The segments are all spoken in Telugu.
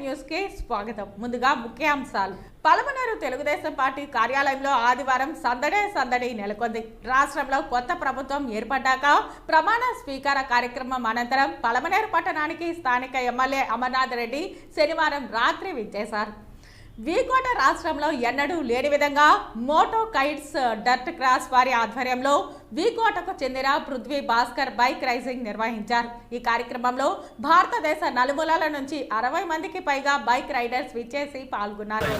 న్యూస్ కి స్వాగతం. ముందుగా ముఖ్యాంశాలు. పలమనేరు తెలుగుదేశం పార్టీ కార్యాలయంలో ఆదివారం సందడి నెలకొంది. రాష్ట్రంలో కొత్త ప్రభుత్వం ఏర్పడ్డాక ప్రమాణ స్వీకార కార్యక్రమం అనంతరం పలమనేరు పట్టణానికి స్థానిక ఎమ్మెల్యే అమర్నాథ్ రెడ్డి శనివారం రాత్రి విచ్చేశారు. వీకోట రాష్ట్రంలో ఎన్నడూ లేని విధంగా మోటో కైట్స్ డర్ట్ క్రాస్ వారి ఆధ్వర్యంలో వీకోటకు చెందిన పృథ్వీ భాస్కర్ బైక్ రైసింగ్ నిర్వహించారు. ఈ కార్యక్రమంలో భారతదేశ నలుమూలల నుంచి 60 మందికి పైగా బైక్ రైడర్స్ విచ్చేసి పాల్గొన్నారు.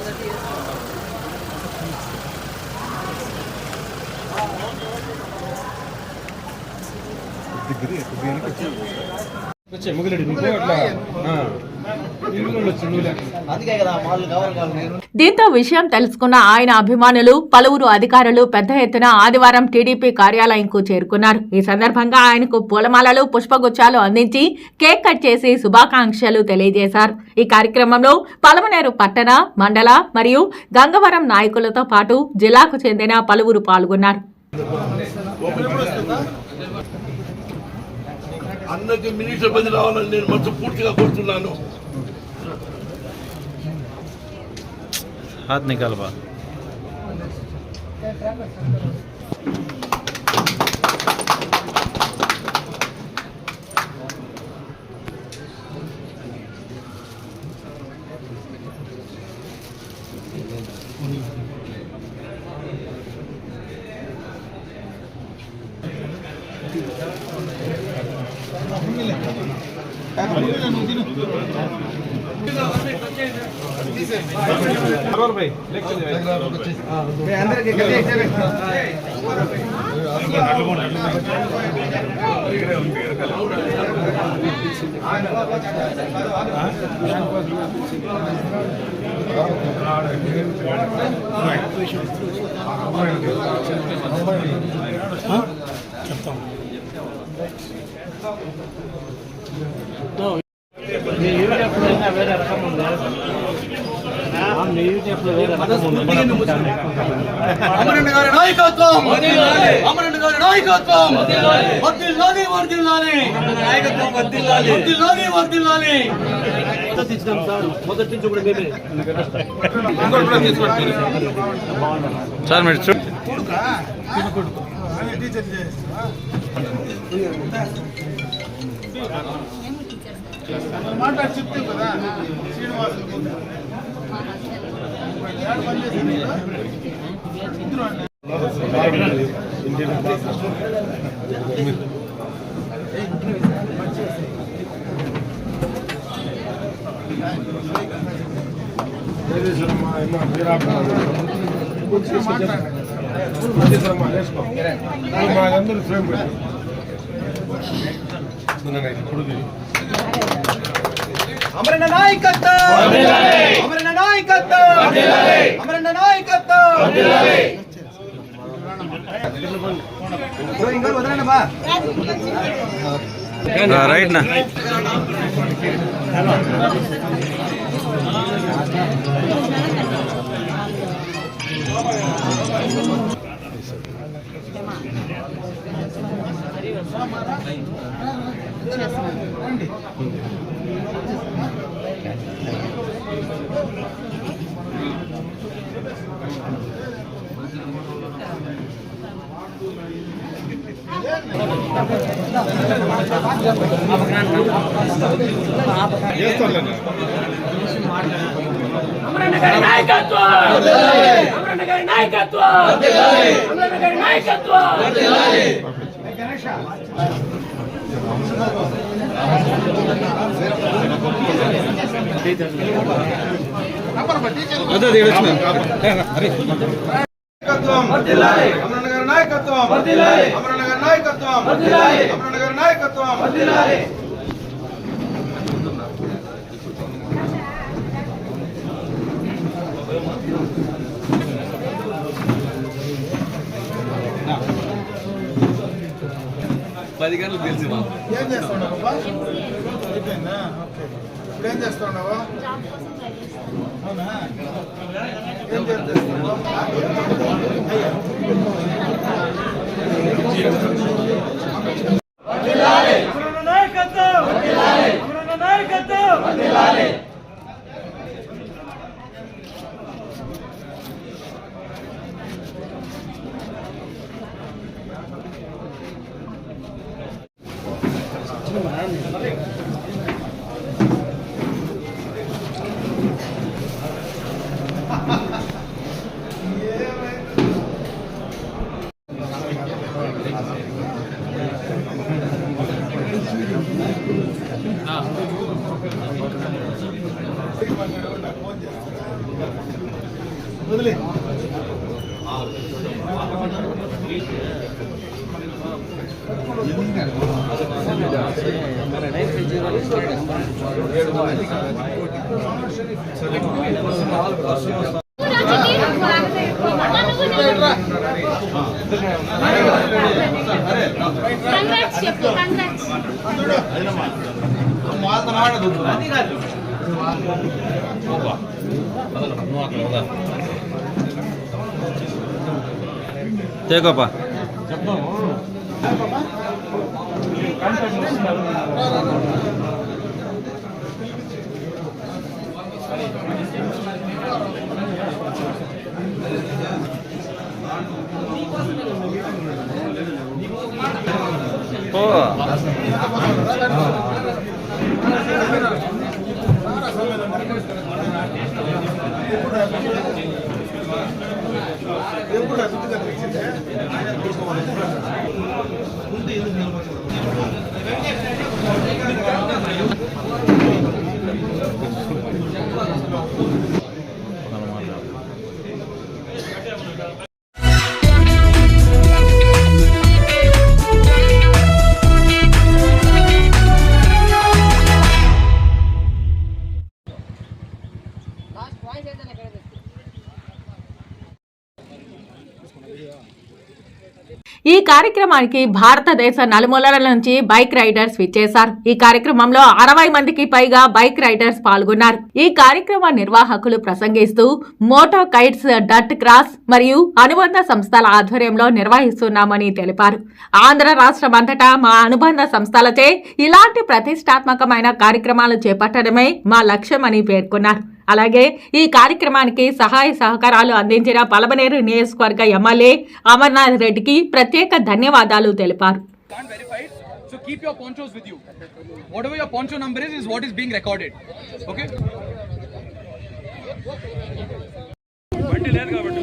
దీంతో విషయం తెలుసుకున్న ఆయన అభిమానులు పలువురు అధికారులు పెద్ద ఎత్తున ఆదివారం టీడీపీ కార్యాలయంకు చేరుకున్నారు. ఈ సందర్భంగా ఆయనకు పూలమాలలు పుష్పగుచ్చాలు అందించి కేక్ కట్ చేసి శుభాకాంక్షలు తెలియజేశారు. ఈ కార్యక్రమంలో పలమనేరు పట్టణ, మండల మరియు గంగవరం నాయకులతో పాటు జిల్లాకు చెందిన పలువురు పాల్గొన్నారు. అందరికి మినిస్టర్ బది రావాలని నేను మనస్ఫూర్తిగా కోరుతున్నాను. हाथ निकाल बा भाई अंदर వేరే రకం ఉంది. అమరన్న గారి నాయకత్వం, అమరన్న గారి నాయకత్వం వర్ధిల్లాలి, వర్ధిల్లాలి, నాయకత్వం వర్ధిల్లాలి, వర్ధిల్లాలి, వర్ధిల్లాలి. తెచ్చినాం సార్, మొదటి నుంచి కూడా మేమే సార్ మీరు మాట్లాడి చెప్తే కదా శ్రీనివాస్ మాదందరూ ఫ్రేమ్ అమరన్న నాయకత్వం, అమరన్న నాయకత్వం, అమరన్న నాయకత్వం. రైట్ నా అమరన్న గారి నాయకత్వం, అమరన్న గారి నాయకత్వం, అమరన్న గారి నాయకత్వం. అమరన్న గారి నాయకత్వం, అమరన్న గారి నాయకత్వం, అమరన్న గారి నాయకత్వం. ఏం చేస్తున్నావు? అయిపోయిందా? ఓకే. ఇప్పుడు ఏం చేస్తున్నావు? అవునా? ఏం చేస్తున్నావు? నాయకత్వం, నాయకత్వం. నాకు ఫోన్ చేస్తాను. వదిలే చేకోపా ఎప్పుడు అద్భుతంగా తెచ్చిందే ఈ కార్యక్రమానికి భారతదేశ నలుమూలల నుంచి బైక్ రైడర్స్ విచ్చేశారు. ఈ కార్యక్రమంలో 60 మందికి పైగా బైక్ రైడర్స్ పాల్గొన్నారు. ఈ కార్యక్రమ నిర్వాహకులు ప్రసంగిస్తూ మోటో కైట్స్ డట్ క్రాస్ మరియు అనుబంధ సంస్థల ఆధ్వర్యంలో నిర్వహిస్తున్నామని తెలిపారు. ఆంధ్ర రాష్ట్రం అంతటా మా అనుబంధ సంస్థలచే ఇలాంటి ప్రతిష్టాత్మకమైన కార్యక్రమాలు చేపట్టడమే మా లక్ష్యమని పేర్కొన్నారు. అలాగే ఈ కార్యక్రమానికి సహాయ సహకారాలు అందించిన పలమనేరు నియోజకవర్గ ఎమ్మెల్యే అమర్నాథ్ రెడ్డికి ప్రత్యేక ధన్యవాదాలు తెలిపారు. So keep your ponchos with you. Whatever your poncho number is what is being recorded. Okay? బండి లేదు కాబట్టి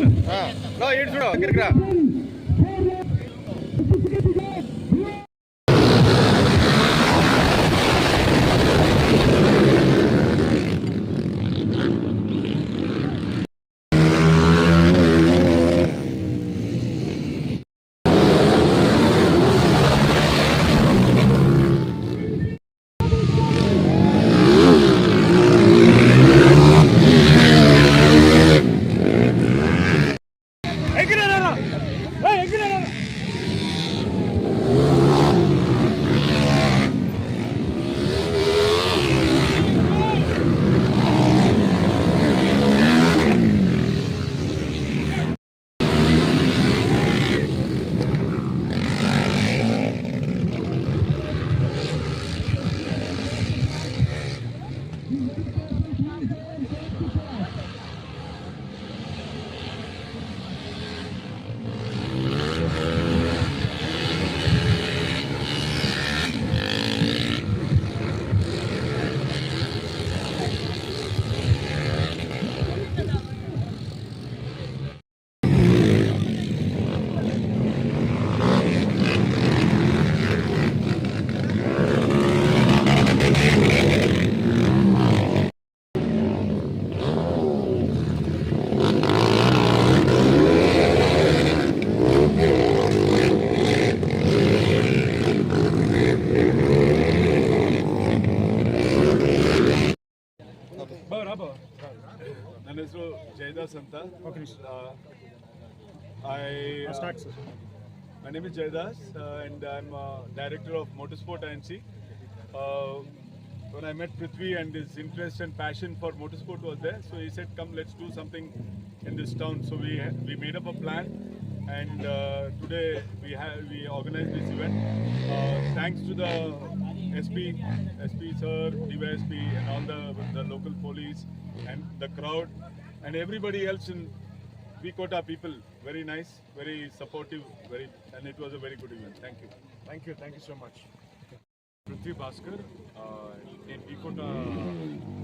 ನನ್ನ ಹೆಸರು ಜಯದಾಸ್ ಅಂತ. My name is Jaydas and I'm director of Motorsport INC. When I met Prithvi and his interest and passion for motorsport was there, so he said, "Come, let's do something in this town." So we made up a plan, and today we organized this event. Thanks to the SP sir, DYSP, and all the local police and the crowd and everybody else in Vikota people. Very nice, very supportive, and it was a very good event. Thank you so much. Prithvi Bhaskar, నేను వీకోట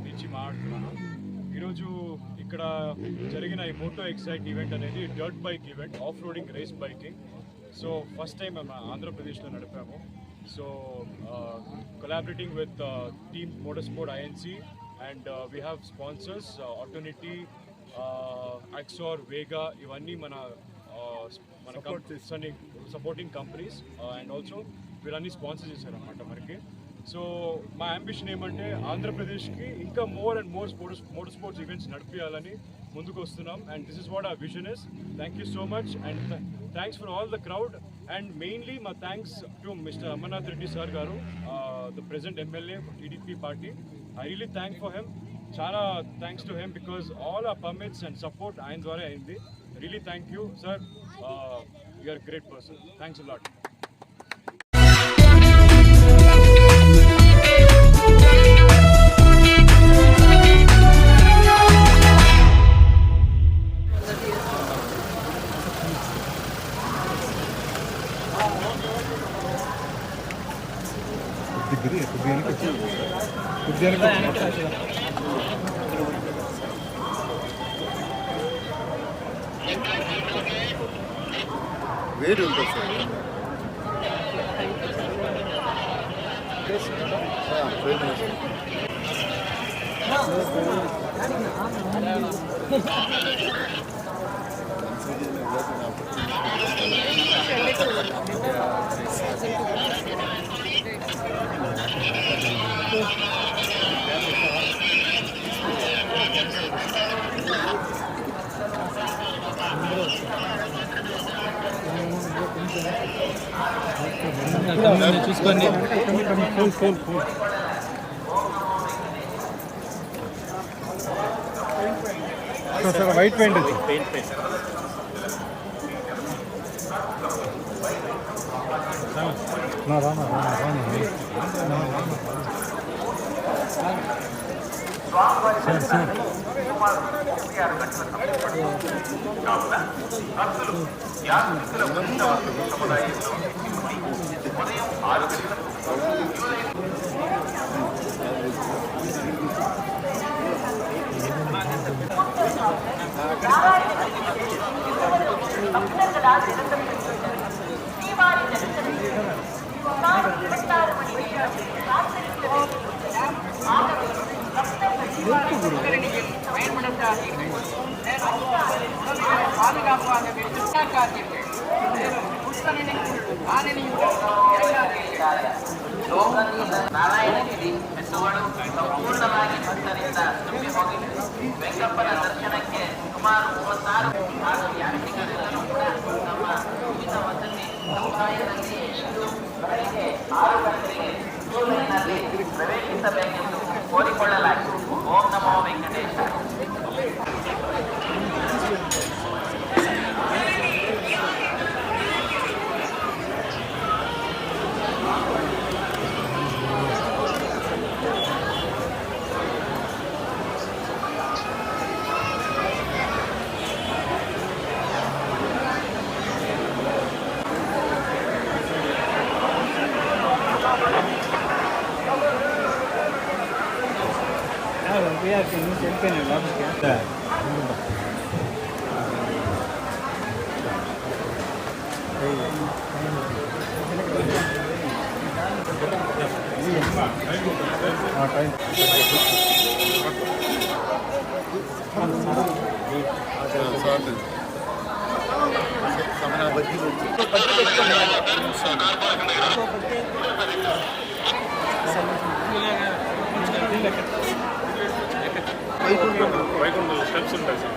నుంచి మాట్లాడుతున్నాను. ఈరోజు ఇక్కడ జరిగిన ఈ మోటో ఎక్సైట్ ఈవెంట్ అనేది dirt bike event, off roading race biking. So first time మేము ఆంధ్రప్రదేశ్లో నడిపాము. So collaborating with team motor sport INC and we have sponsors, Autonity, Axor, Vega, ఇవన్నీ మన supporting companies, and also వీళ్ళన్నీ స్పాన్సర్ చేశారన్నమాట మనకి. సో మా అంబిషన్ ఏమంటే ఆంధ్రప్రదేశ్కి ఇంకా more and more motor sports events నడిపించాలని ముందుకు వస్తున్నాం. And this is what our vision is. Thank you so much and thanks for all the crowd. And mainly మా thanks to mister Amarnath Reddy sir గారు, the present MLA TDP party. I really thank for him. చాలా thanks to him because all are permits and support ఆయన ద్వారా అయింది. Really thank you sir. You are great person. Thanks a lot. వేడి ఉంటుంది సార్. చూసుకోండి. సార్ వైట్ పెయింట్ ನಾರಾಯಣಗಿರಿ ಬೆಟ್ಟಗಳು ಸಂಪೂರ್ಣವಾಗಿ ಭಕ್ತರಿಂದ ತುಂಬಿ ಹೋಗಿವೆ. ವೆಂಕಪ್ಪನ ದರ್ಶನಕ್ಕೆ ಸುಮಾರು 36 ಹಾಗೂ ಯಾತ್ರಿಕರೆಲ್ಲರೂ ಕೂಡ ತಮ್ಮ ವಿವಿಧ ವಸತಿ ಸಮುದಾಯದಲ್ಲಿ ಇಂದು ಬೆಳಗ್ಗೆ 6 ಗಂಟೆಗೆ ಕ್ಯೂ ಲೈನ್ನಲ್ಲಿ ಪ್ರವೇಶಿಸಬೇಕೆಂದು ಕೋರಿಕೊಳ್ಳಲಾಗಿದೆ. ಓಂ ನಮೋ ವೆಂಕಟೇಶ. వైకుంఠ స్టెప్స్ ఉంటాయి సార్.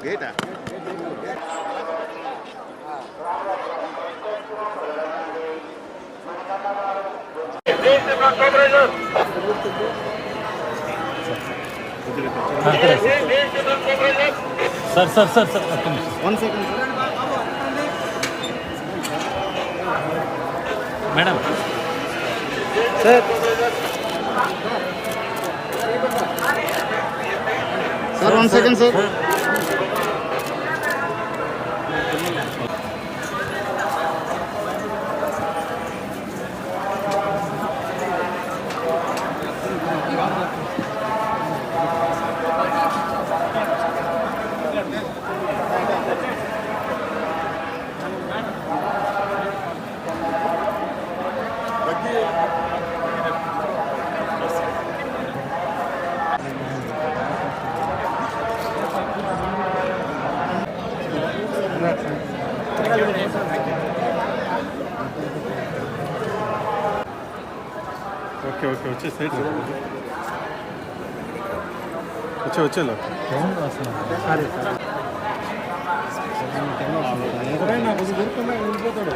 గేటా sir sir sir sir 1 second madam. Sir sir 1 second sir. Okay okay వచ్చే సైడ్ వచ్చేలో ఎవరైనా కొంచెం దొరుకుతున్నా వెళ్ళిపోతాడు.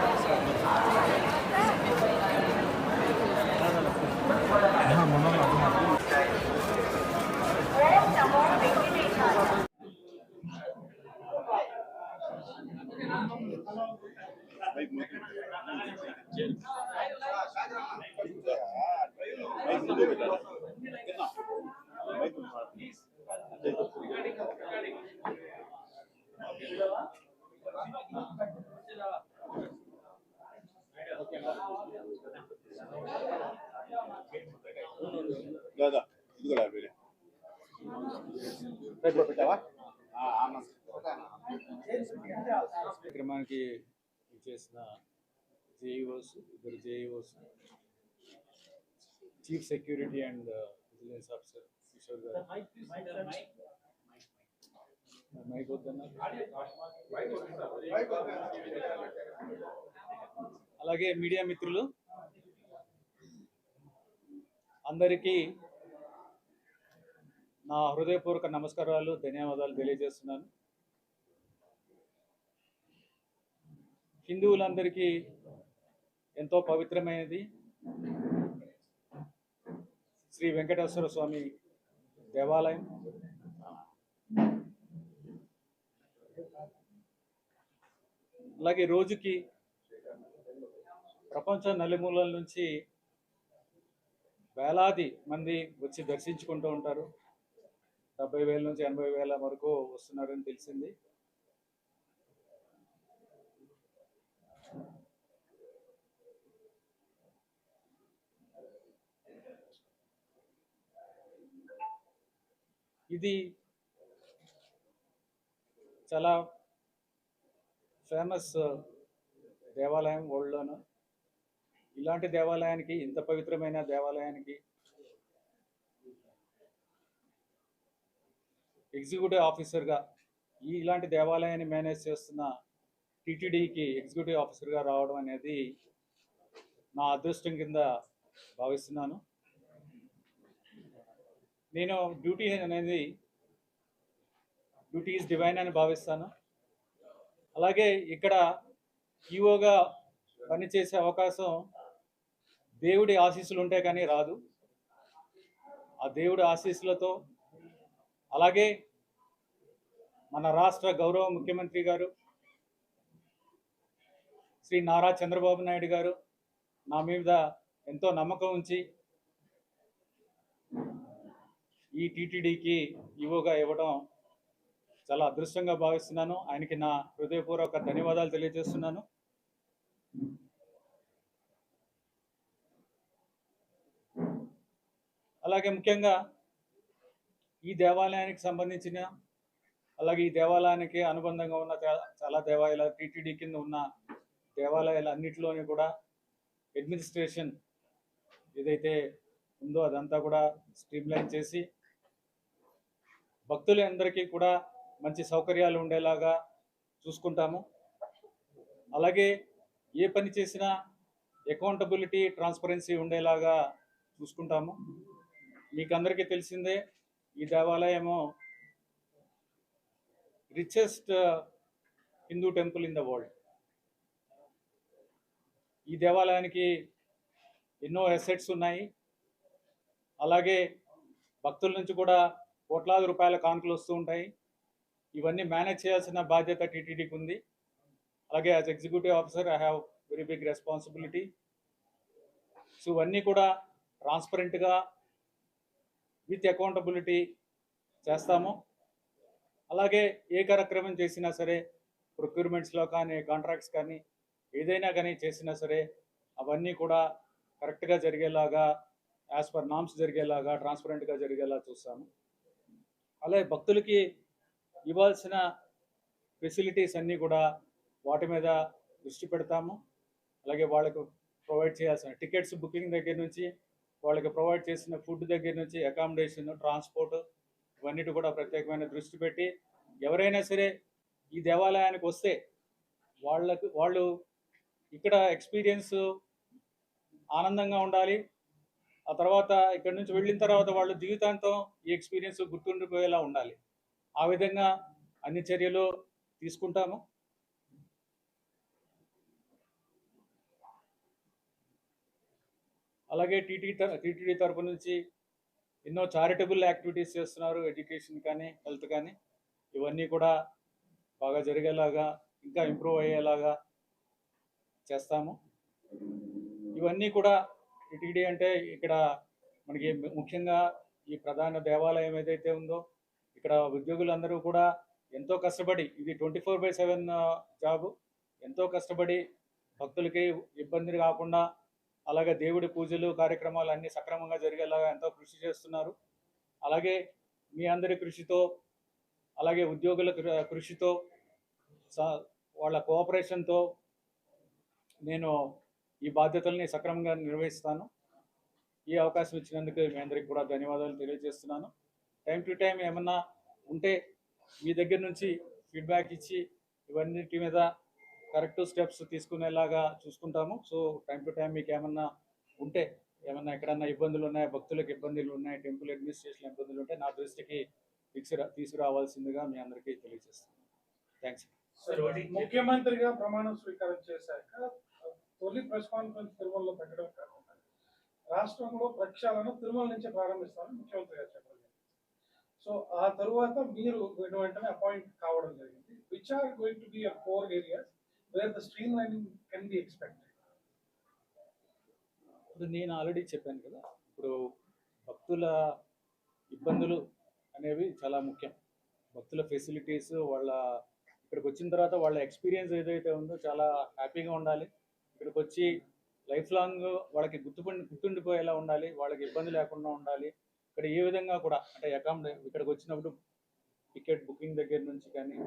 కార్యక్రమానికి చేసిన జేఈఓస్, ఇద్దరు JEOs, chief security and vigilance officer Kishore గారు, మైక్ వద్దన్నా, అలాగే మీడియా మిత్రులు అందరికీ నా హృదయపూర్వక నమస్కారాలు, ధన్యవాదాలు తెలియజేస్తున్నాను. హిందువులందరికీ ఎంతో పవిత్రమైనది శ్రీ వెంకటేశ్వర స్వామి దేవాలయం. అలాగే రోజుకి ప్రపంచం నలుమూలల నుంచి వేలాది మంది వచ్చి దర్శించుకుంటూ ఉంటారు. 70,000 నుంచి 80,000 వరకు వస్తున్నారని తెలిసింది. ఇది చాలా ఫేమస్ దేవాలయం వరల్డ్లోను. ఇలాంటి దేవాలయానికి, ఇంత పవిత్రమైన దేవాలయానికి ఎగ్జిక్యూటివ్ ఆఫీసర్గా, ఇలాంటి దేవాలయాన్ని మేనేజ్ చేస్తున్న టీటీడీకి ఎగ్జిక్యూటివ్ ఆఫీసర్గా రావడం అనేది నా అదృష్టం కింద భావిస్తున్నాను. నేను డ్యూటీ ఈజ్ డివైన్ అని భావిస్తాను. అలాగే ఇక్కడ ఈఓగా పనిచేసే అవకాశం దేవుడి ఆశీస్సులు ఉంటే కానీ రాదు. ఆ దేవుడి ఆశీస్సులతో, అలాగే మన రాష్ట్ర గౌరవ ముఖ్యమంత్రి గారు శ్రీ నారా చంద్రబాబు నాయుడు గారు నా మీద ఎంతో నమ్మకం ఉంచి ఈ టీటీడీకి ఈవోగా ఇవ్వడం చాలా అదృష్టంగా భావిస్తున్నాను. ఆయనకి నా హృదయపూర్వక ధన్యవాదాలు తెలియజేస్తున్నాను. అలాగే ముఖ్యంగా ఈ దేవాలయానికి సంబంధించిన, అలాగే ఈ దేవాలయానికి అనుబంధంగా ఉన్న చాలా దేవాలయాలు, టీటీడీ కింద ఉన్న దేవాలయాలు అన్నింటిలోని కూడా అడ్మినిస్ట్రేషన్ ఏదైతే ఉందో అదంతా కూడా స్ట్రీమ్లైన్ చేసి భక్తులందరికీ కూడా మంచి సౌకర్యాలు ఉండేలాగా చూసుకుంటాము. అలాగే ఏ పని చేసినా అకౌంటబిలిటీ, ట్రాన్స్పరెన్సీ ఉండేలాగా చూసుకుంటాము. మీకు అందరికీ తెలిసిందే, ఈ దేవాలయము richest Hindu temple in the world. ఈ దేవాలయానికి ఎన్నో అసెట్స్ ఉన్నాయి. అలాగే భక్తుల నుంచి కూడా కోట్లాది రూపాయల కానుకలు వస్తూ ఉంటాయి. ఇవన్నీ మేనేజ్ చేయాల్సిన బాధ్యత టీటీడీకి ఉంది. అలాగే as executive officer I have very big responsibility. So ఇవన్నీ కూడా ట్రాన్స్పరెంట్గా విత్ అకౌంటబిలిటీ చేస్తాము. అలాగే ఏ కార్యక్రమం చేసినా సరే, ప్రొక్యూర్మెంట్స్లో కానీ, కాంట్రాక్ట్స్ కానీ, ఏదైనా కానీ చేసినా సరే అవన్నీ కూడా కరెక్ట్గా జరిగేలాగా, యాజ్ పర్ నామ్స్ జరిగేలాగా, ట్రాన్స్పరెంట్గా జరిగేలా చూస్తాము. అలాగే భక్తులకి ఇవ్వాల్సిన ఫెసిలిటీస్ అన్నీ కూడా వాటి మీద దృష్టి పెడతాము. అలాగే వాళ్ళకు ప్రొవైడ్ చేయాల్సిన టికెట్స్ బుకింగ్ దగ్గర నుంచి, వాళ్ళకి ప్రొవైడ్ చేసిన ఫుడ్ దగ్గర నుంచి, అకామిడేషన్, ట్రాన్స్పోర్ట్, ఇవన్నిటి కూడా ప్రత్యేకమైన దృష్టి పెట్టి ఎవరైనా సరే ఈ దేవాలయానికి వస్తే వాళ్ళు ఇక్కడ ఎక్స్పీరియన్స్ ఆనందంగా ఉండాలి. ఆ తర్వాత ఇక్కడ నుంచి వెళ్ళిన తర్వాత వాళ్ళు జీవితాంతం ఈ ఎక్స్పీరియన్స్ గుర్తుండిపోయేలా ఉండాలి. ఆ విధంగా అన్ని చర్యలు తీసుకుంటాము. అలాగే టీటీడీ తరపు నుంచి ఎన్నో చారిటబుల్ యాక్టివిటీస్ చేస్తున్నారు, ఎడ్యుకేషన్ కానీ హెల్త్ కానీ. ఇవన్నీ కూడా బాగా జరిగేలాగా, ఇంకా ఇంప్రూవ్ అయ్యేలాగా చేస్తాము. ఇవన్నీ కూడా టీటీడీ అంటే ఇక్కడ మనకి ముఖ్యంగా ఈ ప్రధాన దేవాలయం ఏదైతే ఉందో ఇక్కడ ఉద్యోగులందరూ కూడా ఎంతో కష్టపడి, ఇది 24/7 జాబు, ఎంతో కష్టపడి భక్తులకి ఇబ్బంది కాకుండా అలాగే దేవుడి పూజలు కార్యక్రమాలు అన్నీ సక్రమంగా జరిగేలాగా ఎంతో కృషి చేస్తున్నారు. అలాగే మీ అందరి కృషితో, అలాగే ఉద్యోగుల కృషితో, వాళ్ళ కోఆపరేషన్తో నేను ఈ బాధ్యతల్ని సక్రమంగా నిర్వహిస్తాను. ఈ అవకాశం ఇచ్చినందుకు మీ అందరికీ కూడా ధన్యవాదాలు తెలియజేస్తున్నాను. టైం టు టైం ఏమన్నా ఉంటే మీ దగ్గర నుంచి ఫీడ్బ్యాక్ ఇచ్చి ఇవన్నిటి మీద కరెక్ట్ స్టెప్స్ తీసుకునేలాగా చూసుకుంటాము. సో టైం టు టైం మీకు ఏమన్నా ఉంటే, ఏమన్నా ఎక్కడన్నా ఇబ్బందులు ఉన్నాయి, భక్తులకు ఇబ్బందులు ఉన్నాయి, టెంపుల్ అడ్మినిస్ట్రేషన్ ఇబ్బందులు ఉంటే నా దృష్టికి తీసుకురావాల్సిందిగా మీ అందరికీ తెలియజేస్తాను. థ్యాంక్స్. ముఖ్యమంత్రిగా ప్రమాణ స్వీకారం చేశాక తొలి ప్రెస్ కాన్ఫరెన్స్ తిరుమలలో పెట్టడం కాకుండా రాష్ట్రంలో ప్రక్షాళన తిరుమల నుంచి ప్రారంభిస్తామని ముఖ్యమంత్రి గారు చెప్పారు. సో ఆ తరువాత మీరు వెంటనే అపాయింట్ కావడం జరిగింది. Which are going to be a 4 areas where the streamlining can be expected? నేను ఆల్రెడీ చెప్పాను కదా, ఇప్పుడు భక్తుల ఇబ్బందులు అనేవి చాలా ముఖ్యం. భక్తుల ఫెసిలిటీస్, వాళ్ళ ఇక్కడికి వచ్చిన తర్వాత వాళ్ళ ఎక్స్పీరియన్స్ ఏదైతే ఉందో చాలా హ్యాపీగా ఉండాలి. ఇక్కడికి వచ్చి లైఫ్ లాంగ్ వాళ్ళకి గుర్తుండిపోయేలా ఉండాలి, వాళ్ళకి ఇబ్బంది లేకుండా ఉండాలి. ఇక్కడ ఏ విధంగా కూడా అంటే ఇక్కడికి వచ్చినప్పుడు టికెట్ బుకింగ్ దగ్గర నుంచి కానీ,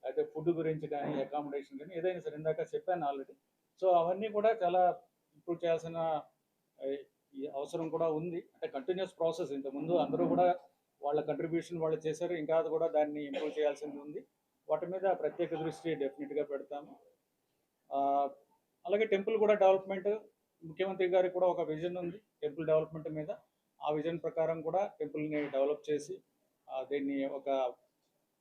అయితే ఫుడ్ గురించి కానీ, అకామిడేషన్ కానీ ఏదైనా సరే ఇందాక చెప్పాను ఆల్రెడీ. సో అవన్నీ కూడా చాలా ఇంప్రూవ్ చేయాల్సిన అవసరం కూడా ఉంది. అంటే కంటిన్యూస్ ప్రాసెస్. ఇంతకుముందు అందరూ కూడా వాళ్ళ కంట్రిబ్యూషన్ వాళ్ళు చేశారు, ఇంకా అది కూడా దాన్ని ఇంప్రూవ్ చేయాల్సింది ఉంది. వాటి మీద ప్రత్యేక దృష్టి డెఫినెట్గా పెడతాము. అలాగే టెంపుల్ కూడా డెవలప్మెంట్, ముఖ్యమంత్రి గారికి కూడా ఒక విజన్ ఉంది టెంపుల్ డెవలప్మెంట్ మీద. ఆ విజన్ ప్రకారం కూడా టెంపుల్ని డెవలప్ చేసి దీన్ని ఒక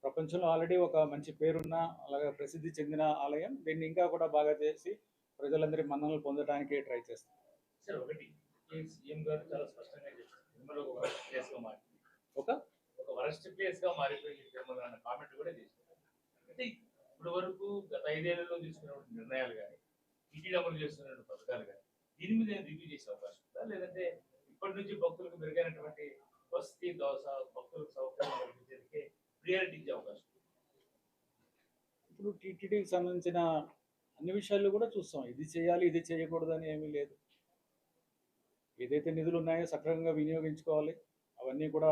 ప్రపంచంలో ఆల్రెడీ ఒక మంచి పేరున్న, అలాగే ప్రసిద్ధి చెందిన ఆలయం, దీన్ని ఇంకా కూడా బాగా చేసి ప్రజలందరి మన్ననలు పొందడానికి ట్రై చేస్తాం. సార్ ఒకటి సీఎం గారు చాలా స్పష్టంగా చెప్పారు, తిరుమల ఒక వరస్ట్ ప్లేస్ గా మారింది, ఒక వరస్ట్ ప్లేస్ గా మారిపోయింది తిరుమల అన్న కామెంట్ కూడా చేశారు. అంటే ఇప్పటి వరకు గత 5 ఏళ్లలో తీసుకున్న నిర్ణయాలు కానీ, టీటీడీ అమలు చేస్తున్న పథకాలు కానీ, దీని మీద రివ్యూ చేసే అవకాశం ఉందా? లేదంటే ఇప్పటి నుంచి భక్తులకు మెరుగైనటువంటి వసతి, భక్తులకు సౌకర్యం కల్పించేందుకే ప్రియారిటీ ఇచ్చే అవకాశం? ఇప్పుడు టీటీడీకి సంబంధించిన అన్ని విషయాల్లో కూడా చూస్తాం. ఇది చేయాలి, ఇది చేయకూడదు అని ఏమీ లేదు. ఏదైతే నిధులు ఉన్నాయో సక్రమంగా వినియోగించుకోవాలి. అవన్నీ కూడా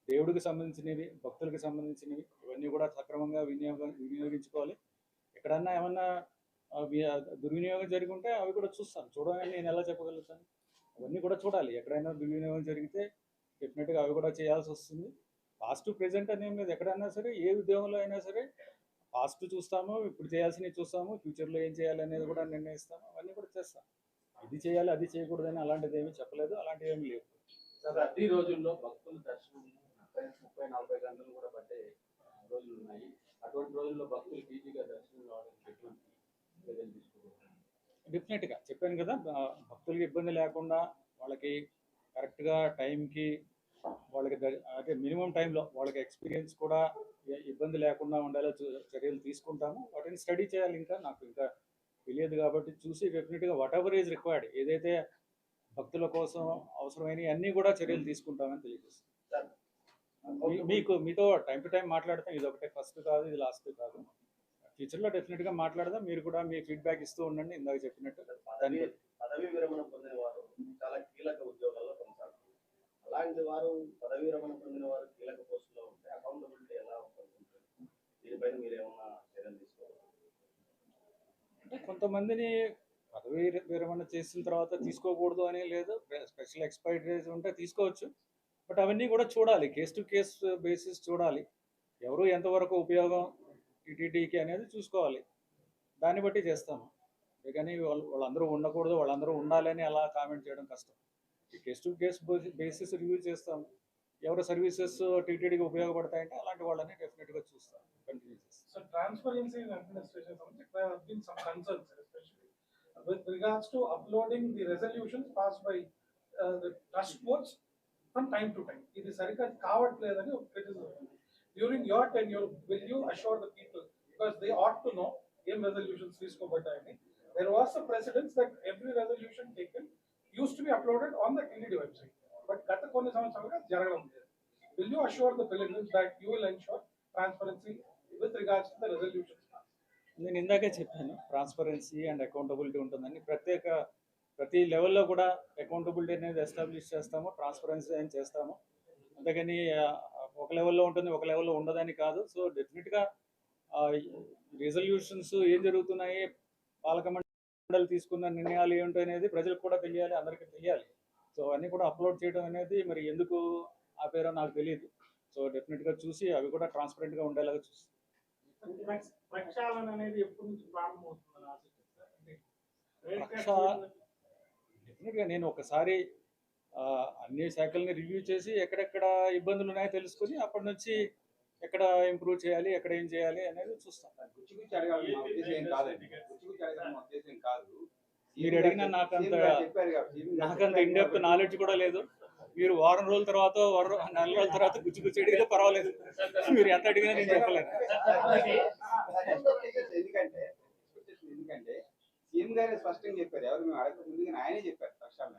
దేవుడికి సంబంధించినవి, భక్తులకు సంబంధించినవి, ఇవన్నీ కూడా సక్రమంగా వినియోగించుకోవాలి. ఎక్కడన్నా ఏమన్నా దుర్వినియోగం జరిగి ఉంటే అవి కూడా చూస్తాను. చూడగానే నేను ఎలా చెప్పగలుగుతాను? అవన్నీ కూడా చూడాలి. ఎక్కడైనా దుర్వినియోగం జరిగితే డెఫినెట్గా అవి కూడా చేయాల్సి వస్తుంది. పాస్ట్ ప్రెజెంట్ అనేం లేదు. ఎక్కడైనా సరే, ఏ ఉద్యోగంలో అయినా సరే పాస్ట్ చూస్తాము, ఇప్పుడు చేయాల్సినవి చూస్తాము, ఫ్యూచర్లో ఏం చేయాలి అనేది కూడా నిర్ణయిస్తాము. అవన్నీ కూడా చేస్తాం. ఇది చేయాలి, అది చేయకూడదని అలాంటిది ఏమీ చెప్పలేదు, అలాంటివి ఏమీ లేవు. సార్ అన్ని రోజుల్లో భక్తుల దర్శనం 30-40 గంటలు కూడా పట్టే రోజులు ఉన్నాయి. అటువంటి రోజుల్లో భక్తులు ఈజీగా దర్శనం కావడానికి ఎటువంటి చర్యలు తీసుకోవాలి? డెఫినెట్గా చెప్పాను కదా, భక్తులకి ఇబ్బంది లేకుండా వాళ్ళకి కరెక్ట్గా టైంకి వాళ్ళకి అంటే మినిమం టైంలో వాళ్ళకి ఎక్స్పీరియన్స్ కూడా ఇబ్బంది లేకుండా ఉండేలా చర్యలు తీసుకుంటాము. వాటిని స్టడీ చేయాలి. నాకు ఇంకా తెలియదు కాబట్టి చూసి డెఫినెట్గా వాట్ ఎవర్ ఈజ్ రిక్వైర్డ్, ఏదైతే భక్తుల కోసం అవసరమైనవి అన్నీ కూడా చర్యలు తీసుకుంటామని తెలియజేస్తాం. మీతో టైం టు టైం మాట్లాడతాం. ఇది ఒకటే ఫస్ట్ కాదు, ఇది లాస్ట్ కాదు. ఫ్యూచర్లో డెఫినెట్గా మాట్లాడదాం. మీరు కూడా మీ ఫీడ్బ్యాక్ ఇస్తూ ఉండండి. ఇందాక చెప్పినట్టు పదవీ విరమణ పొందిన వారు చాలా కీలక ఉద్యోగాల్లో కొనసాగుతారు. అలాంటి వారు పదవీ విరమణ పొందిన వారు కీలక పోస్టులో ఉంటే అకౌంటబిలిటీ ఎలా ఉంటుంది? దీనిపైన మీరు ఏమన్నా చర్యలు తీసుకోవాలి? అంటే కొంతమందిని పదవీ విరమణ చేసిన తర్వాత తీసుకోకూడదు అని లేదు. స్పెషల్ ఎక్స్పైరీస్ ఉంటే తీసుకోవచ్చు. బట్ అవన్నీ కూడా చూడాలి, కేస్ టు కేస్ బేసిస్ చూడాలి. ఎవరు ఎంతవరకు ఉపయోగం టీటీడీకి అనేది చూసుకోవాలి. దాన్ని బట్టి చేస్తాము. కానీ వాళ్ళందరూ ఉండకూడదు, వాళ్ళందరూ ఉండాలని అలా కామెంట్ చేయడం కష్టం. Case to case basis review చేస్తాము. ఎవరి సర్వీసెస్ టీటీడీకి ఉపయోగపడతాయంటే అలాంటి వాళ్ళని డెఫినెట్గా చూస్తాం, కంటిన్యూ చేస్తాం. So transparency in administration, there have been some concerns, especially with regards to uploading the resolutions passed by the trust boards from time to time. It is sarika kavatledani oka criticism. During your tenure, will you assure the people, because they ought to know em resolutions తీసుకోబడ్డాయని? There was a precedence that every resolution taken used to be uploaded on the TTD website, but గత కొన్ని సంవత్సరాలుగా జరగడం లేదు. Will you assure the pilgrims that you will ensure transparency with regards to the resolutions? నేను ఇందాకే చెప్పాను, ట్రాన్స్పరెన్సీ అండ్ అకౌంటబిలిటీ ఉంటుందని. ప్రతి లెవెల్లో కూడా అకౌంటబిలిటీ అనేది ఎస్టాబ్లిష్ చేస్తాము, ట్రాన్స్పరెన్సీ అని చేస్తాము. అంతేగాని ఒక లెవెల్లో ఉంటుంది, ఒక లెవెల్లో ఉండదని కాదు. సో డెఫినెట్గా రిజల్యూషన్స్ ఏం జరుగుతున్నాయి, పాలక మండలి తీసుకున్న నిర్ణయాలు ఏంటో అనేది ప్రజలకు కూడా తెలియాలి, అందరికీ తెలియాలి. సో అన్నీ కూడా అప్లోడ్ చేయడం అనేది మరి ఎందుకు ఆపేరో నాకు తెలియదు. సో డెఫినెట్గా చూసి అవి కూడా ట్రాన్స్పరెంట్గా ఉండేలాగా చూస్తాం. ప్రక్షాళన అనేది ఎప్పటి నుంచి ప్రారంభమవుతుందని ఆశిస్తారు? డెఫినెట్గా నేను ఒకసారి అన్ని శాఖల్ని రివ్యూ చేసి ఎక్కడెక్కడ ఇబ్బందులు ఉన్నాయో తెలుసుకుని అప్పటి నుంచి ఎక్కడ ఇంప్రూవ్ చేయాలి, ఎక్కడ ఏం చేయాలి అనేది చూస్తాం. మీరు అడిగిన నాకంత ఇండెప్త్ నాలెడ్జ్ కూడా లేదు. మీరు వారం రోజుల తర్వాత నెల రోజుల తర్వాత గుచ్చి అడిగితే పర్వాలేదు, మీరు ఎంత అడిగినా నేను చెప్పలేను. ఎందుకంటే సీఎం గారే స్పష్టంగా చెప్పారు, ఎవరు మేము అడగక ముందుగా ఆయనే చెప్పారు ప్రక్షాళన.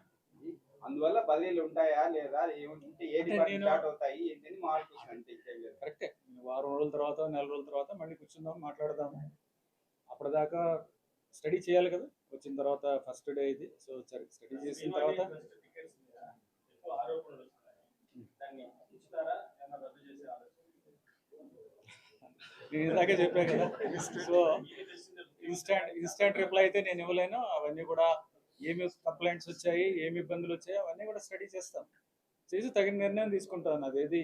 అందువల్ల బదిలీలు ఉంటాయా లేదా, ఏముంటే ఏ డిపార్ట్మెంట్ స్టార్ట్ అవుతాయి ఏంటని మార్చుకోవచ్చు అంతే. కరెక్టే, వారం రోజుల తర్వాత నెల రోజుల తర్వాత మళ్ళీ కూర్చుందాం, మాట్లాడదాము. అప్పటిదాకా స్టడీ చేయాలి కదా, వచ్చిన తర్వాత ఫస్ట్ డే ఇది. సో స్టడీ చేసిన తర్వాత నేను ఇందాకే చెప్పాను కదా. సో ఇన్స్టాంట్ రిప్లై అయితే నేను ఇవ్వలేను. అవన్నీ కూడా ఏమి కంప్లైంట్స్ వచ్చాయి, ఏమి ఇబ్బందులు వచ్చాయి, అవన్నీ కూడా స్టడీ చేస్తాను, చేసి తగిన నిర్ణయం తీసుకుంటాను. అదేది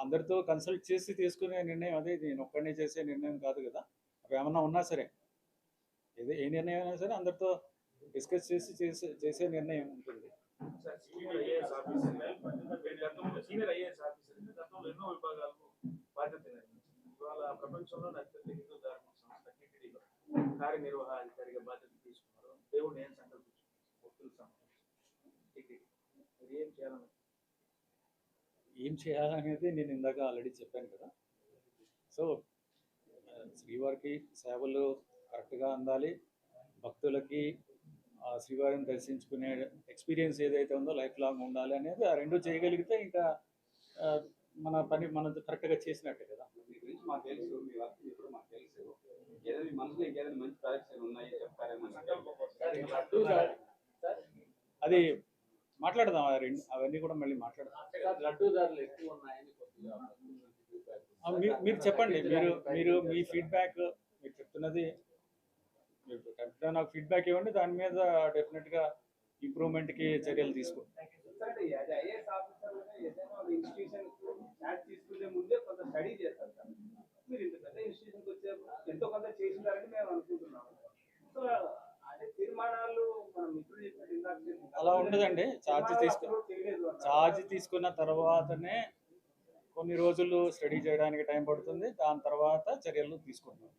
అందరితో కన్సల్ట్ చేసి తీసుకునే నిర్ణయం అదే, నేను ఒక్కడినే చేసే నిర్ణయం కాదు కదా. అవి ఏమన్నా ఉన్నా సరే, ఏ నిర్ణయం అయినా సరే అందరితో డిస్కస్ చేసే నిర్ణయం ఉంటుంది. సీనియర్ ఐఏఎస్ ఆఫీసర్ ఎన్నో విభాగాలకు బాధ్యత ఇవాళ ప్రపంచంలో అత్యంత హిందూ ధార్మిక సంస్థ టీటీడీలో కార్యనిర్వహణాధికారిగా బాధ్యత తీసుకున్నారు. దేవుడు నేను సంకల్పించుకున్నాను. ఏం చేయాలనేది నేను ఇందాక ఆల్రెడీ చెప్పాను కదా. సో శ్రీవారికి సేవలు కరెక్ట్గా అందాలి, భక్తులకి శ్రీవారిని దర్శించుకునే ఎక్స్పీరియన్స్ ఏదైతే ఉందో లైఫ్ లాంగ్ ఉండాలి అనేది, ఆ రెండు చేయగలిగితే ఇంకా మన పని మనం కరెక్ట్గా చేసినట్టే కదా. మీ గురించి మాకు తెలుసు, మీ వర్క్ ఇప్పుడు మాకు తెలుసు. ఏదైనా మీ మనసులో ఇంకేదైనా మంచి ప్రాజెక్ట్స్ ఉన్నాయి చెప్తారేమో. అది మాట్లాడదాం, అవన్నీ కూడా మళ్ళీ మాట్లాడదాం. మీరు చెప్పండి, మీరు మీ ఫీడ్బ్యాక్, మీరు చెప్తున్నది నాకు ఫీడ్బ్యాక్ ఇవ్వండి, దాని మీద డెఫినెట్గా ఇంప్రూవ్మెంట్కి చర్యలు తీసుకోండి. తీసుకునే ముందే కొంత స్టడీ చేస్తారు సార్. మీరు ఇంత పెద్ద ఇన్స్టిట్యూషన్కి వచ్చేప్పుడు ఎంతో కొంత చేసింటారని మేము అనుకుంటున్నాము. సో అదే తీర్మానాలు మనం మిత్రులు చెప్పినట్టు అలా ఉండదండి. ఛార్జ్ తీసుకున్న తర్వాతనే కొన్ని రోజులు స్టడీ చేయడానికి టైం పడుతుంది, దాని తర్వాత చర్యలు తీసుకుంటాం.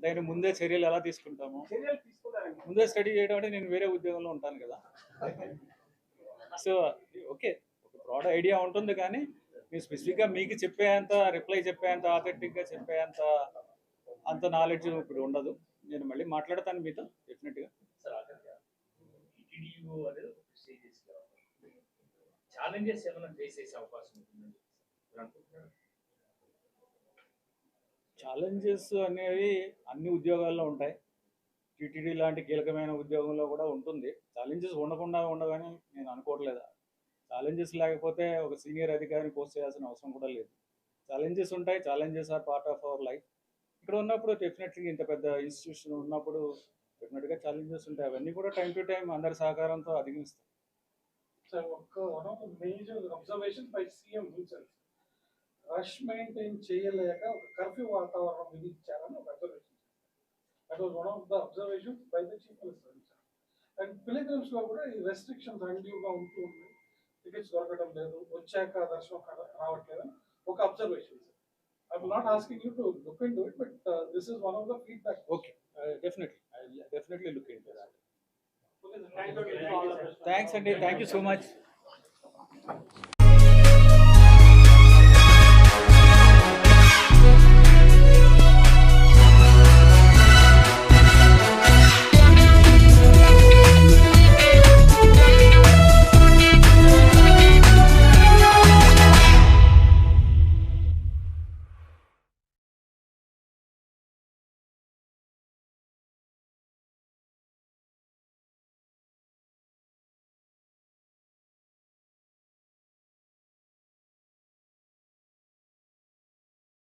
దాని ముందే చర్యలు ఎలా తీసుకుంటాము? ముందే స్టడీ చేయడం అంటే నేను వేరే ఉద్యోగంలో ఉంటాను కదా. సో ఓకే, ఒక బ్రాడ్ ఐడియా ఉంటుంది, కానీ నేను స్పెసిఫిక్గా మీకు చెప్పేంత రిప్లై చెప్పేంత ఆథెంటిక్గా చెప్పేంత అంత నాలెడ్జ్ ఇప్పుడు ఉండదు. నేను మళ్ళీ మాట్లాడతాను మీతో డెఫినెట్గా. ఛాలెంజెస్ ఏమైనా ఫేస్ చేసే అవకాశం ఉంటుంది? ఛాలెంజెస్ అనేవి అన్ని ఉద్యోగాల్లో ఉంటాయి, టీటీడీ లాంటి కీలకమైన ఉద్యోగంలో కూడా ఉంటుంది. ఛాలెంజెస్ ఉండవని నేను అనుకోవట్లేదు. ఛాలెంజెస్ లేకపోతే ఒక సీనియర్ అధికారిని పోస్ట్ చేయాల్సిన అవసరం కూడా లేదు. ఛాలెంజెస్ ఉంటాయి, challenges are part of our life. ఇక్కడ ఉన్నప్పుడు డెఫినెట్లీ ఇంత పెద్ద ఇన్స్టిట్యూషన్ ఉన్నప్పుడు డెఫినెట్గా ఛాలెంజెస్ ఉంటాయి. అవన్నీ కూడా టైం టు టైం అందరి సహకారంతో అధిగమిస్తాం. One of the major observations by CM himself, rush maintain చేయలేక ఒక కర్ఫ్యూ వాతావరణం విధించారని ఒక observation. That was one of the observations by the chief minister. And pilgrims లో కూడా ఈ రెస్ట్రిక్షన్స్ గా ఉంటూ ఉన్నాయి, టికెట్స్ దొరకడం లేదు, వచ్చాక దర్శనం రావట్లేదు ఒక observation. I'm not asking you to look into it, but this is one of the feedback. Okay, definitely. I'll definitely look into that. Thank you. Thanks, Andy. Thank you so much.